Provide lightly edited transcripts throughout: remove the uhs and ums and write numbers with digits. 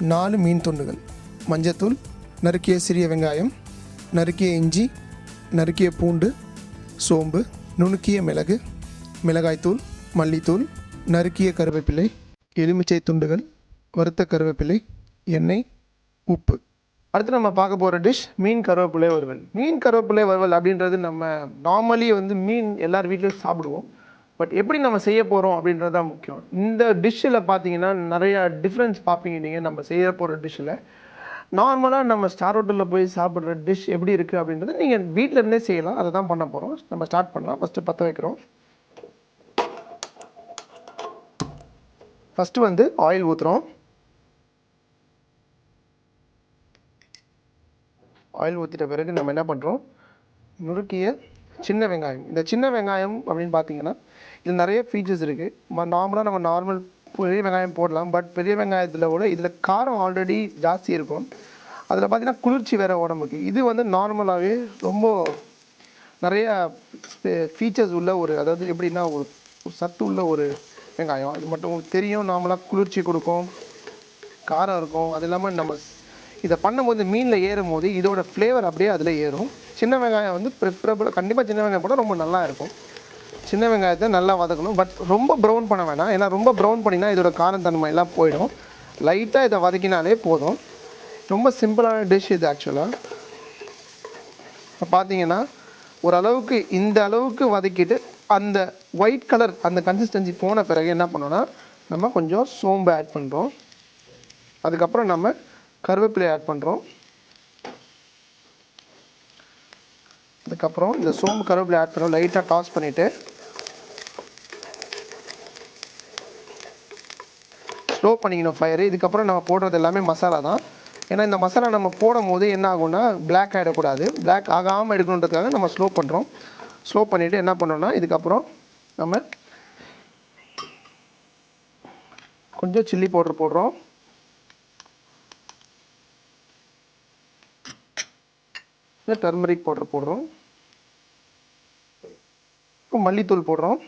4 மீன் துண்டுகள், மஞ்சத்தூள், நறுக்கிய சிறிய வெங்காயம், நறுக்கிய இஞ்சி, நறுக்கிய பூண்டு, சோம்பு, நுணுக்கிய மிளகு, மிளகாய்த்தூள், மல்லித்தூள், நறுக்கிய கருவேப்பிலை, எலுமிச்சை துண்டுகள், வறுத்த கருவேப்பிலை, எண்ணெய், உப்பு. அடுத்து நம்ம பார்க்க போகிற டிஷ் மீன் கருவேப்பிலை வறுவல். மீன் கருவேப்பிலை வறுவல் அப்படின்றது நம்ம நார்மலி மீன் எல்லார் வீட்லேயும் சாப்பிடுவோம். பட் எப்படி நம்ம செய்ய போகிறோம் அப்படின்றது தான் முக்கியம். இந்த டிஷ்ஷில் பார்த்தீங்கன்னா நிறையா டிஃப்ரென்ஸ் பார்ப்பீங்க நீங்கள் நம்ம செய்ய போகிற டிஷ்ஷில். நார்மலாக நம்ம ஸ்டார் ஹோட்டலில் போய் சாப்பிட்ற டிஷ் எப்படி இருக்குது அப்படின்றது நீங்கள் வீட்டில் இருந்தே செய்யலாம். அதை தான் பண்ண போகிறோம். நம்ம ஸ்டார்ட் பண்ணலாம். ஃபஸ்ட்டு பற்ற வைக்கிறோம். ஃபஸ்ட்டு ஆயில் ஊற்றுறோம். ஆயில் ஊற்றிட்ட பிறகு நம்ம என்ன பண்ணுறோம், நுறுக்கிய சின்ன வெங்காயம். இந்த சின்ன வெங்காயம் அப்படின்னு பார்த்தீங்கன்னா இது நிறைய ஃபீச்சர்ஸ் இருக்குது. நார்மலாக நம்ம நார்மல் பெரிய வெங்காயம் போடலாம். பட் பெரிய வெங்காயத்தில் விட இதில் காரம் ஆல்ரெடி ஜாஸ்தி இருக்கும். அதில் பார்த்தீங்கன்னா குளிர்ச்சி வேறு உடம்புக்கு. இது நார்மலாகவே ரொம்ப நிறைய ஃபீச்சர்ஸ் உள்ள அதாவது எப்படின்னா ஒரு சத்து உள்ள ஒரு வெங்காயம். அது மட்டும் தெரியும், நார்மலாக குளிர்ச்சி கொடுக்கும், காரம் இருக்கும். அது இல்லாமல் நம்ம இதை பண்ணும்போது மீனில் ஏறும் போது இதோட ஃப்ளேவர் அப்படியே அதில் ஏறும். சின்ன வெங்காயம் ப்ரிஃபரபிள், கண்டிப்பாக சின்ன வெங்காயம் போட்டால் ரொம்ப நல்லா இருக்கும். சின்ன வெங்காயத்தை நல்லா வதக்கணும். பட் ரொம்ப ப்ரௌன் பண்ண வேணாம். ஏன்னா ரொம்ப ப்ரௌன் பண்ணிங்கன்னா இதோட காரத்தன்மை எல்லாம் போயிடும். லைட்டாக இதை வதக்கினாலே போதும். ரொம்ப சிம்பிளான டிஷ் இது ஆக்சுவலாக. இப்போ பார்த்தீங்கன்னா ஓரளவுக்கு இந்த அளவுக்கு வதக்கிட்டு அந்த ஒயிட் கலர் அந்த கன்சிஸ்டன்சி போன பிறகு என்ன பண்ணோன்னா நம்ம கொஞ்சம் சோம்பு ஆட் பண்ணுறோம். அதுக்கப்புறம் நம்ம கருவேப்பிலை ஆட் பண்ணுறோம். அதுக்கப்புறம் இந்த சோம்பு கருவேப்பிலை ஆட் பண்ணுறோம். லைட்டாக டாஸ் பண்ணிவிட்டு ஸ்லோ பண்ணிக்கணும் ஃபயரு. இதுக்கப்புறம் நம்ம போடுறது எல்லாமே மசாலா தான். ஏன்னா இந்த மசாலா நம்ம போடும் போது என்ன ஆகும்னா பிளாக் ஆகிடக்கூடாது. பிளாக் ஆகாமல் எடுக்கணுன்றதுக்காக நம்ம ஸ்லோ பண்ணுறோம். ஸ்லோ பண்ணிவிட்டு என்ன பண்ணோன்னா இதுக்கப்புறம் நம்ம கொஞ்சம் சில்லி பவுடர் போடுறோம். டர்மரிக் பவுடர் போடுறோம். மல்லித்தூள் போடுறோம்.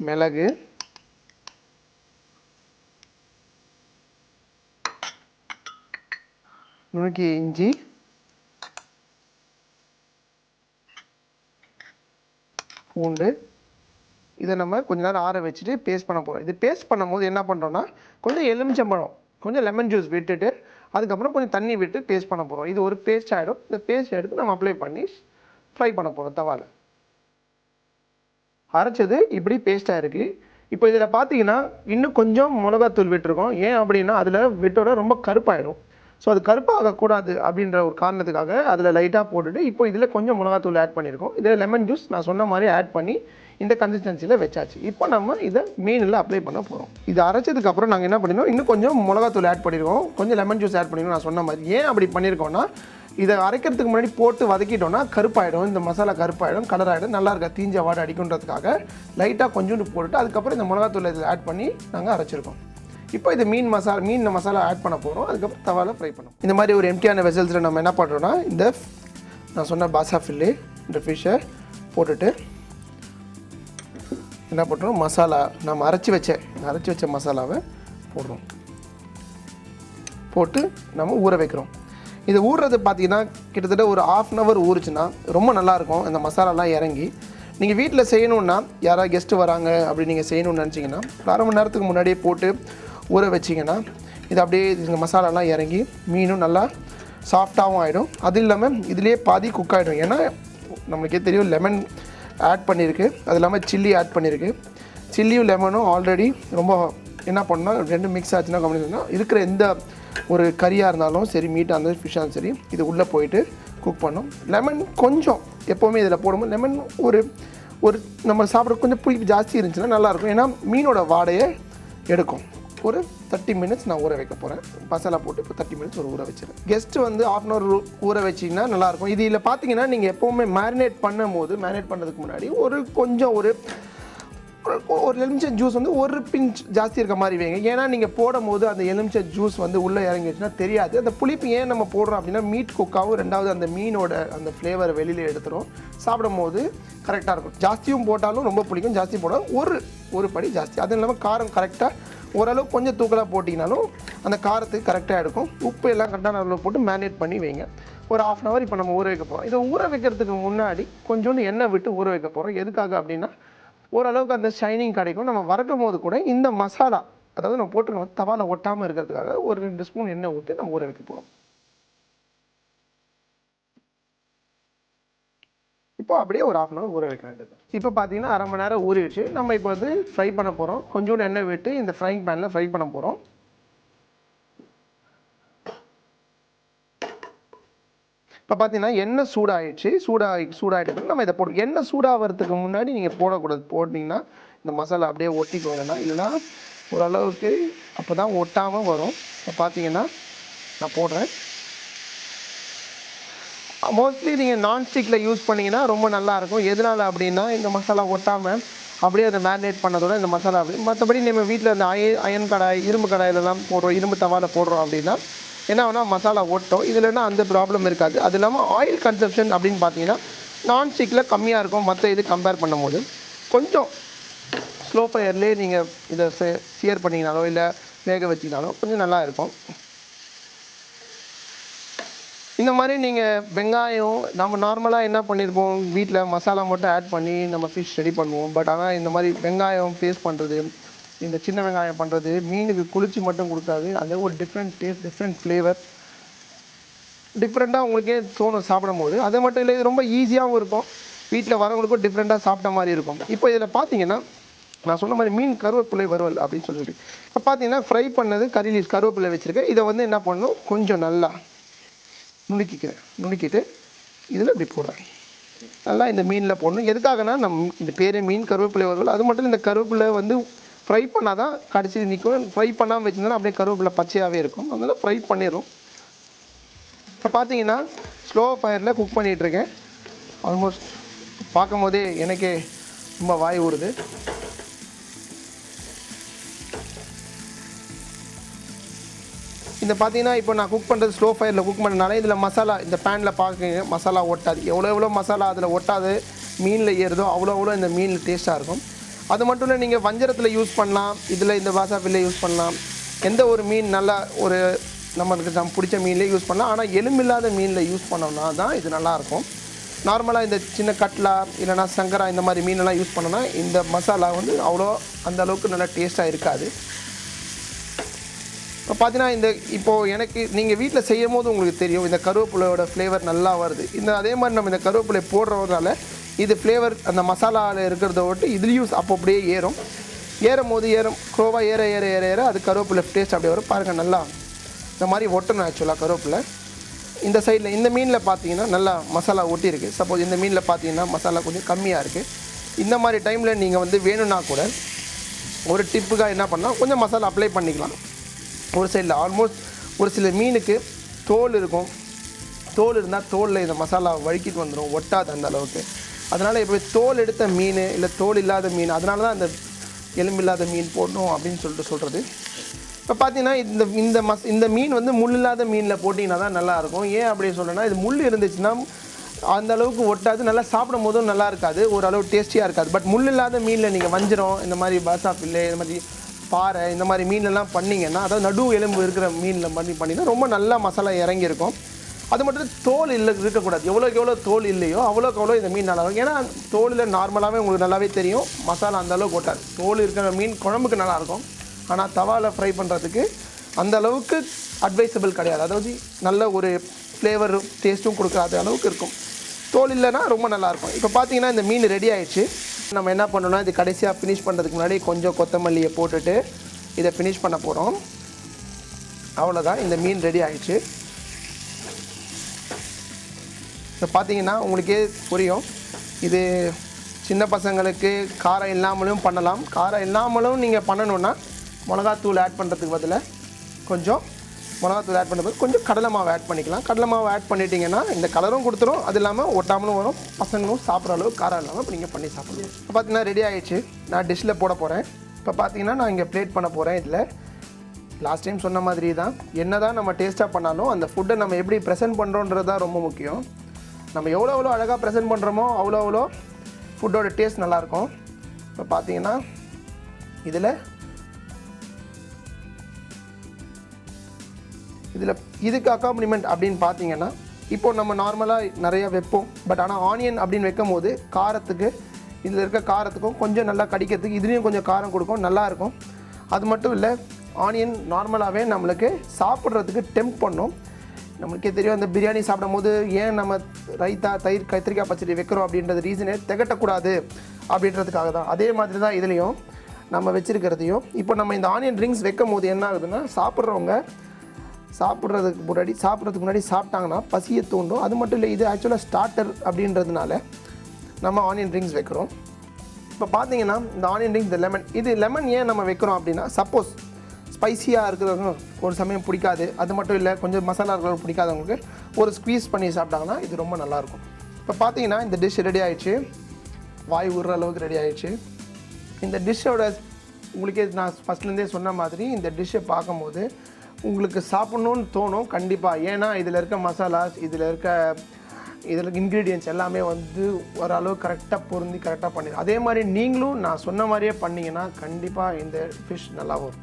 மிளகு, நுணுக்கிய இஞ்சி, பூண்டு. இதை நம்ம கொஞ்ச நேரம் ஆற வச்சுட்டு பேஸ்ட் பண்ண போகிறோம். இது பேஸ்ட் பண்ணும்போது என்ன பண்ணுறோன்னா கொஞ்சம் எலுமிச்சம்பழம், கொஞ்சம் லெமன் ஜூஸ் விட்டுட்டு அதுக்கப்புறம் கொஞ்சம் தண்ணி விட்டு பேஸ்ட் பண்ண போகிறோம். இது ஒரு பேஸ்ட் ஆகிடும். இந்த பேஸ்ட் எடுத்து நம்ம அப்ளை பண்ணி ஃப்ரை பண்ண போகிறோம் தவாவில். அரைச்சது இப்படி பேஸ்ட்டாக இருக்குது. இப்போ இதில் பார்த்தீங்கன்னா இன்னும் கொஞ்சம் மிளகாத்தூள் விட்டுருக்கோம். ஏன் அப்படின்னா அதில் விட்டோட ரொம்ப கருப்பாயிடும். ஸோ அது கருப்பாகக்கூடாது அப்படின்ற ஒரு காரணத்துக்காக அதில் லைட்டாக போட்டுட்டு இப்போ இதில் கொஞ்சம் மிளகாத்தூள் ஆட் பண்ணியிருக்கோம். இதில் லெமன் ஜூஸ் நான் சொன்ன மாதிரி ஆட் பண்ணி இந்த கன்சிஸ்டன்சியில் வச்சாச்சு. இப்போ நம்ம இதை மீனில் அப்ளை பண்ண போகிறோம். இது அரைச்சதுக்கப்புறம் நாங்கள் என்ன பண்ணிடுவோம், இன்னும் கொஞ்சம் மிளகாத்தூள் ஆட் பண்ணியிருக்கோம், கொஞ்சம் லெமன் ஜூஸ் ஆட் பண்ணிடுவோம். நான் சொன்ன மாதிரி ஏன் அப்படி பண்ணியிருக்கோன்னா இதை அரைக்கிறதுக்கு முன்னாடி போட்டு வதக்கிட்டோன்னா கருப்பாயிடும். இந்த மசாலா கருப்பாயிடும், கலர் ஆகிடும், நல்லா இருக்கா தீஞ்ச வாடை அடிக்குன்றதுக்காக லைட்டாக கொஞ்சோண்டு போட்டுட்டு அதுக்கப்புறம் இந்த மிளகாத்தூள் இதில் ஆட் பண்ணி நாங்கள் அரைச்சிருக்கோம். இப்போ இது மீன் மசாலா ஆட் பண்ண போகிறோம். அதுக்கப்புறம் தவாவில் ஃப்ரை பண்ணுவோம். இந்த மாதிரி ஒரு எம்டியான வெசல்ஸில் நம்ம என்ன பண்ணுறோன்னா இந்த நான் சொன்ன பாசா ஃபில்லே இந்த ஃபிஷ்ஷை போட்டுட்டு என்ன பண்ணுறோம், மசாலா நம்ம அரைச்சி வச்ச மசாலாவை போடுறோம். போட்டு நம்ம ஊற வைக்கிறோம். இது ஊறுறது பார்த்தீங்கன்னா கிட்டத்தட்ட ஒரு 1/2 அன் ஹவர் ஊறுச்சுன்னா ரொம்ப நல்லாயிருக்கும். இந்த மசாலாலாம் இறங்கி நீங்கள் வீட்டில் செய்யணுன்னா யாராவது கெஸ்ட்டு வராங்க அப்படி நீங்கள் செய்யணும்னு நினச்சிங்கன்னா 1/2 மணி நேரத்துக்கு முன்னாடியே போட்டு ஊற வச்சிங்கன்னா இது அப்படியே இந்த மசாலாலாம் இறங்கி மீனும் நல்லா சாஃப்டாகவும் ஆகிடும். அது இல்லாமல் இதுலேயே பாதி குக் ஆகிடும். ஏன்னா நம்மளுக்கே தெரியும் லெமன் ஆட் பண்ணியிருக்கு, அது இல்லாமல் சில்லி ஆட் பண்ணியிருக்கு. சில்லியும் லெமனும் ஆல்ரெடி ரொம்ப என்ன பண்ணால் ரெண்டு மிக்ஸ் ஆச்சுன்னா கம்மினா இருக்கிற எந்த ஒரு கறியாக இருந்தாலும் சரி, மீட்டாக இருந்தாலும் ஃபிஷ்ஷாக இருந்தாலும் சரி, இது உள்ளே போயிட்டு குக் பண்ணும். லெமன் கொஞ்சம் எப்போவுமே இதில் போடும்போது லெமன் ஒரு நம்ம சாப்பிட்ற கொஞ்சம் புளிப்பு ஜாஸ்தி இருந்துச்சுன்னா நல்லாயிருக்கும். ஏன்னா மீனோட வாடையை எடுக்கும். ஒரு 30 மினிட்ஸ் நான் ஊற வைக்க போகிறேன். மசாலா போட்டு இப்போ 30 மினிட்ஸ் ஊற வச்சுருக்கேன். கெஸ்ட்டு 1/2 அன் ஹவர் ஊற வச்சிங்கன்னா நல்லாயிருக்கும். இதில் பார்த்தீங்கன்னா நீங்கள் எப்போவுமே மேரினேட் பண்ணுறதுக்கு முன்னாடி கொஞ்சம் ஒரு எலுமிச்சை ஜூஸ் வந்து ஒரு பிஞ்ச் ஜாஸ்தி இருக்க மாதிரி வைங்க. ஏன்னா நீங்கள் போடும் போது அந்த எலுமிச்சை ஜூஸ் வந்து உள்ளே இறங்கிடுச்சுன்னா தெரியாது. அந்த புளிப்பு ஏன் நம்ம போடுறோம் அப்படின்னா மீட் குக்காகவும், ரெண்டாவது அந்த மீனோட அந்த ஃப்ளேவரை வெளியில் எடுத்துரும். சாப்பிடும் போது கரெக்டாக இருக்கும். ஜாஸ்தியும் போட்டாலும் ரொம்ப பிடிக்கும், ஜாஸ்தி போட்டாலும் ஒரு படி ஜாஸ்தி. அதுவும் இல்லாமல் காரம் கரெக்டாக ஓரளவு கொஞ்சம் தூக்கலாக போட்டிங்கனாலும் அந்த காரத்துக்கு கரெக்டாக இருக்கும். உப்பு எல்லாம் கரெக்டான அளவில் போட்டு மேரினேட் பண்ணி வைங்க. ஒரு 1/2 hour இப்போ நம்ம ஊற வைக்க போகிறோம். இதை ஊற வைக்கிறதுக்கு முன்னாடி கொஞ்சோண்டு எண்ணெய் விட்டு ஊற வைக்க போகிறோம். எதுக்காக அப்படின்னா ஓரளவுக்கு அந்த ஷைனிங் கிடைக்கும். நம்ம வறுக்கும் போது கூட இந்த மசாலா, அதாவது நம்ம போட்டுருக்கோம் தவாவில் ஒட்டாமல் இருக்கிறதுக்காக ஒரு 2 ஸ்பூன் எண்ணெய் ஊற்றி நம்ம ஊற வைக்க போகிறோம். இப்போ அப்படியே ஒரு 1/2 hour ஊற வைக்க வேண்டியது. இப்போ பார்த்தீங்கன்னா 1/2 மணி நேரம் ஊறிடுச்சு. நம்ம இப்போ வந்து ஃப்ரை பண்ண போகிறோம். கொஞ்சோண்டு எண்ணெய் விட்டு இந்த ஃப்ரைங் பேனில் ஃப்ரை பண்ண போகிறோம். இப்போ பார்த்தீங்கன்னா எண்ணெய் சூடாகிடுச்சு. சூடாகிட்டு நம்ம இதை போடுறோம். எண்ணெய் சூடாகிறதுக்கு முன்னாடி நீங்கள் போடக்கூடாது. போட்டிங்கன்னா இந்த மசாலா அப்படியே ஒட்டிக்கோங்கன்னா, இல்லைன்னா ஓரளவுக்கு அப்போ தான் ஒட்டாமல் வரும். இப்போ பார்த்தீங்கன்னா நான் போடுறேன். மோஸ்ட்லி நீங்கள் நான்ஸ்டிக்கில் யூஸ் பண்ணிங்கன்னா ரொம்ப நல்லாயிருக்கும். எதனால் அப்படின்னா இந்த மசாலா ஒட்டாமல் அப்படியே அதை மேரினேட் பண்ணதோட இந்த மசாலா அப்படி. மற்றபடி நம்ம வீட்டில் அந்த அயன் கடாய், இரும்பு கடாயிலலாம் போடுறோம், இரும்பு தவாவில் போடுறோம் அப்படின்னா என்ன வேணால் மசாலா ஓட்டும். இதுலன்னா அந்த ப்ராப்ளம் இருக்காது. அது இல்லாமல் ஆயில் கன்சப்ஷன் அப்படின்னு பார்த்தீங்கன்னா நான்ஸ்டிக்கில் கம்மியாக இருக்கும் மற்ற இது கம்பேர் பண்ணும்போது. கொஞ்சம் ஸ்லோ ஃபயர்லேயே நீங்கள் இதை சியர் பண்ணிங்கனாலோ இல்லை வேக வச்சிங்கனாலோ கொஞ்சம் நல்லா இருக்கும். இந்த மாதிரி நீங்கள் வெங்காயம் நம்ம நார்மலாக என்ன பண்ணியிருப்போம், வீட்டில் மசாலா மட்டும் ஆட் பண்ணி நம்ம ஃபிஷ் ரெடி பண்ணுவோம். பட் ஆனால் இந்த மாதிரி வெங்காயம் பேஸ்ட் பண்ணுறது, இந்த சின்ன வெங்காயம் பண்ணுறது மீனுக்கு குளிச்சு மட்டும் கொடுக்காது. அது ஒரு டிஃப்ரெண்ட் டேஸ்ட், டிஃப்ரெண்ட் ஃப்ளேவர், டிஃப்ரெண்ட்டாக உங்களுக்கே தோணும் சாப்பிடும் போது. அது மட்டும் இல்லை, இது ரொம்ப ஈஸியாகவும் இருக்கும். வீட்டில் வரவங்களுக்கும் டிஃப்ரெண்ட்டாக சாப்பிட்ட மாதிரி இருக்கும். இப்போ இதில் பார்த்தீங்கன்னா நான் சொன்ன மாதிரி மீன் கருவேப்பிலை வறுவல் அப்படின்னு சொல்லிட்டு இப்போ பார்த்தீங்கன்னா ஃப்ரை பண்ணது கறி லீவ்ஸ் கருவேப்பிலை வச்சுருக்கேன். இதை வந்து என்ன பண்ணணும், கொஞ்சம் நல்லா நுணுக்கிட்டு இதில் இப்படி போடுறேன். நல்லா இந்த மீனில் போடணும். எதுக்காகனா இந்த பேர் மீன் கருவேப்பிலை வறுவல். அது மட்டும் இந்த கருவேப்பிலை வந்து ஃப்ரை பண்ணால் தான் கடைசி நிற்கும். ஃப்ரை பண்ணாமல் வச்சுருந்தா அப்படியே கருவேப்பிலை பச்சையாகவே இருக்கும். அதனால் ஃப்ரை பண்ணிடும். இப்போ பார்த்தீங்கன்னா ஸ்லோ ஃபயரில் குக் பண்ணிகிட்ருக்கேன். ஆல்மோஸ்ட் பார்க்கும் போதே எனக்கே ரொம்ப வாய் ஊறுது. இந்த பார்த்தீங்கன்னா இப்போ நான் குக் பண்ணுறது ஸ்லோ ஃபயரில் குக் பண்ணனால இதில் மசாலா இந்த பேனில் பார்க்குங்க மசாலா ஒட்டாது. எவ்வளோ மசாலா அதில் ஒட்டாது மீனில் ஏறுதோ அவ்வளோ இந்த மீனில் டேஸ்ட்டாக இருக்கும். அது மட்டும் இல்லை, நீங்கள் வஞ்சரத்தில் யூஸ் பண்ணலாம், இதில் இந்த வாசாப்பில் யூஸ் பண்ணலாம். எந்த ஒரு மீன் நல்லா ஒரு நமக்கு பிடிச்ச மீன்லேயே யூஸ் பண்ணலாம். ஆனால் எலும்பில்லாத மீனில் யூஸ் பண்ணோம்னா தான் இது நல்லாயிருக்கும். நார்மலாக இந்த சின்ன கட்லா இல்லைனா சங்கரா இந்த மாதிரி மீனெல்லாம் யூஸ் பண்ணோன்னா இந்த மசாலா வந்து அவ்வளோ அந்த அளவுக்கு நல்லா டேஸ்ட்டாக இருக்காது. இப்போ பார்த்தீங்கன்னா இப்போது எனக்கு நீங்கள் வீட்டில் செய்யும் போது உங்களுக்கு தெரியும் இந்த கருவேப்பிலையோட ஃப்ளேவர் நல்லா வருது. அதே மாதிரி நம்ம இந்த கருவேப்பிலை போடுறதுனால இது ஃப்ளேவர் அந்த மசாலாவில் இருக்கிறத விட்டு இதுலேயும் அப்போ அப்படியே ஏறும் க்ரோவாக ஏற அது கருவேப்பிலை டேஸ்ட் அப்படியே வரும். பாருங்கள், நல்லா இந்த மாதிரி ஒட்டணும். ஆக்சுவலாக கருவேப்பிலை இந்த சைடில் இந்த மீனில் பார்த்தீங்கன்னா நல்லா மசாலா ஒட்டியிருக்கு. சப்போஸ் இந்த மீனில் பார்த்தீங்கன்னா மசாலா கொஞ்சம் கம்மியாக இருக்குது. இந்த மாதிரி டைமில் நீங்கள் வந்து வேணும்னா கூட ஒரு டிப்புக்காக என்ன பண்ணால் கொஞ்சம் மசாலா அப்ளை பண்ணிக்கலாம். ஒரு சைடில் ஆல்மோஸ்ட் ஒரு சில மீனுக்கு தோல் இருக்கும். தோல் இருந்தால் தோலில் இந்த மசாலா வழுக்கிட்டு வந்துடும், ஒட்டாது அந்த அளவுக்கு. அதனால் இப்போ தோல் எடுத்த மீன் இல்லை தோல் இல்லாத மீன், அதனால தான் அந்த எலும்பில்லாத மீன் போடணும் அப்படின்னு சொல்கிறது. இப்போ பார்த்தீங்கன்னா இந்த மீன் வந்து முள் இல்லாத மீனில் போட்டிங்கன்னா தான் நல்லாயிருக்கும். ஏன் அப்படி சொல்கிறேன்னா, இது முள் இருந்துச்சுன்னா அந்த அளவுக்கு ஒட்டாது, நல்லா சாப்பிடும் போதும் நல்லா இருக்காது, ஓரளவு டேஸ்டியாக இருக்காது. பட் முள் இல்லாத மீனில் நீங்கள் வஞ்சிரம் இந்த மாதிரி பாசாப்பில்லை இந்த மாதிரி பாறை இந்த மாதிரி மீனெல்லாம் பண்ணிங்கன்னா, அதாவது நடு எலும்பு இருக்கிற மீனில் பண்ணிங்கன்னா ரொம்ப நல்லா மசாலா இறங்கியிருக்கும். அது மட்டும் தோல் இருக்கக்கூடாது. எவ்வளோ தோல் இல்லையோ அவ்வளோக்கு இந்த மீன் நல்லா இருக்கும். ஏன்னா தோலில் நார்மலாகவே உங்களுக்கு நல்லாவே தெரியும் மசாலா அந்தளவுக்கு ஒட்டாது. தோல் இருக்கிற மீன் குழம்புக்கு நல்லாயிருக்கும். ஆனால் தவாவில் ஃப்ரை பண்ணுறதுக்கு அந்த அளவுக்கு அட்வைசபிள் கிடையாது. அதாவது நல்ல ஒரு ஃப்ளேவர் டேஸ்ட்டும் கொடுக்காத அளவுக்கு இருக்கும். தோல் இல்லைன்னா ரொம்ப நல்லாயிருக்கும். இப்போ பார்த்தீங்கன்னா இந்த மீன் ரெடி ஆகிடுச்சு. நம்ம என்ன பண்ணோம்னா இது கடைசியாக ஃபினிஷ் பண்ணுறதுக்கு முன்னாடி கொஞ்சம் கொத்தமல்லியை போட்டுட்டு இதை ஃபினிஷ் பண்ண போகிறோம். அவ்வளோதான், இந்த மீன் ரெடி ஆகிடுச்சு. இப்போ பார்த்தீங்கன்னா உங்களுக்கே புரியும், இது சின்ன பசங்களுக்கு காரம் இல்லாமலும் பண்ணலாம். காரம் இல்லாமலும் நீங்கள் பண்ணணுன்னா மிளகாத்தூள் ஆட் பண்ணுறதுக்கு பதிலாக கொஞ்சம் மிளகாத்தூள் ஆட் பண்ணும்போது கொஞ்சம் கடலை மாவு ஆட் பண்ணிக்கலாம். கடலை மாவு ஆட் பண்ணிட்டீங்கன்னா இந்த கலரும் கொடுத்துரும், அது இல்லாமல் ஒட்டாமலும் வரும், பசங்களும் சாப்பிட்ற அளவுக்கு காரம் இல்லாமல் இப்போ நீங்கள் பண்ணி சாப்பிடுங்க. இப்போ பார்த்தீங்கன்னா ரெடி ஆகிடுச்சு. நான் டிஷ்ஷில் போட போகிறேன். இப்போ பார்த்தீங்கன்னா நான் இங்கே ப்ளேட் பண்ண போகிறேன். இதில் லாஸ்ட் டைம் சொன்ன மாதிரி தான், என்ன தான் நம்ம டேஸ்ட்டாக பண்ணாலும் அந்த ஃபுட்டை நம்ம எப்படி ப்ரெசென்ட் பண்ணுறோன்றது தான் ரொம்ப முக்கியம். நம்ம எவ்வளோ அழகாக ப்ரெசென்ட் பண்ணுறோமோ அவ்வளோ ஃபுட்டோட டேஸ்ட் நல்லாயிருக்கும். இப்போ பார்த்தீங்கன்னா இதில் இதுக்கு அக்காம்பனிமெண்ட் அப்படின்னு பார்த்தீங்கன்னா, இப்போ நம்ம நார்மலாக நிறையா வைப்போம், பட் ஆனால் ஆனியன் அப்படின்னு வைக்கும் போது காரத்துக்கு, இதில் இருக்க காரத்துக்கும் கொஞ்சம் நல்லா கடிக்கிறதுக்கு இதுலேயும் கொஞ்சம் காரம் கொடுக்கும், நல்லாயிருக்கும். அது மட்டும் இல்லை, ஆனியன் நார்மலாகவே நம்மளுக்கு சாப்பிட்றதுக்கு டெம்ப் பண்ணும். நம்மளுக்கே தெரியும், அந்த பிரியாணி சாப்பிடும் போது ஏன் நம்ம ரைத்தா, தயிர், கத்திரிக்காய் பச்சடி வைக்கிறோம் அப்படின்றது ரீசனே திகட்டக்கூடாது அப்படின்றதுக்காக தான். அதே மாதிரி தான் இதுலேயும் நம்ம வச்சுருக்கிறதையும். இப்போ நம்ம இந்த ஆனியன் ரிங்ஸ் வைக்கும் போது என்ன ஆகுதுன்னா, சாப்பிட்றவங்க சாப்பிட்றதுக்கு முன்னாடி சாப்பிட்டாங்கன்னா பசியை தூண்டும். அது மட்டும் இல்லை, இது ஆக்சுவலாக ஸ்டார்டர் அப்படின்றதுனால நம்ம ஆனியன் ரிங்ஸ் வைக்கிறோம். இப்போ பார்த்தீங்கன்னா இந்த ஆனியன் ரிங்ஸ், இந்த லெமன் ஏன் நம்ம வைக்கிறோம் அப்படின்னா, சப்போஸ் ஸ்பைசியாக இருக்கிறவங்க ஒரு சமயம் பிடிக்காது, அது மட்டும் இல்லை கொஞ்சம் மசாலா இருக்கிறவங்க பிடிக்காதவங்களுக்கு ஒரு ஸ்க்வீஸ் பண்ணி சாப்பிட்டாங்கன்னா இது ரொம்ப நல்லாயிருக்கும். இப்போ பார்த்தீங்கன்னா இந்த டிஷ் ரெடி ஆகிடுச்சு, வாய் விடுற அளவுக்கு ரெடி ஆகிடுச்சு. இந்த டிஷ்ஷோட உங்களுக்கே நான் ஃபஸ்ட்லேருந்தே சொன்ன மாதிரி இந்த டிஷ்ஷை பார்க்கும்போது உங்களுக்கு சாப்பிட்ணுன்னு தோணும் கண்டிப்பாக. ஏன்னா இதில் இருக்க மசாலாஸ், இதில் இருக்க இன்க்ரீடியன்ட்ஸ் எல்லாமே வந்து ஓரளவு கரெக்டாக பொருந்தி கரெக்டாக பண்ணிடும். அதே மாதிரி நீங்களும் நான் சொன்ன மாதிரியே பண்ணிங்கன்னா கண்டிப்பாக இந்த ஃபிஷ் நல்லா வரும்.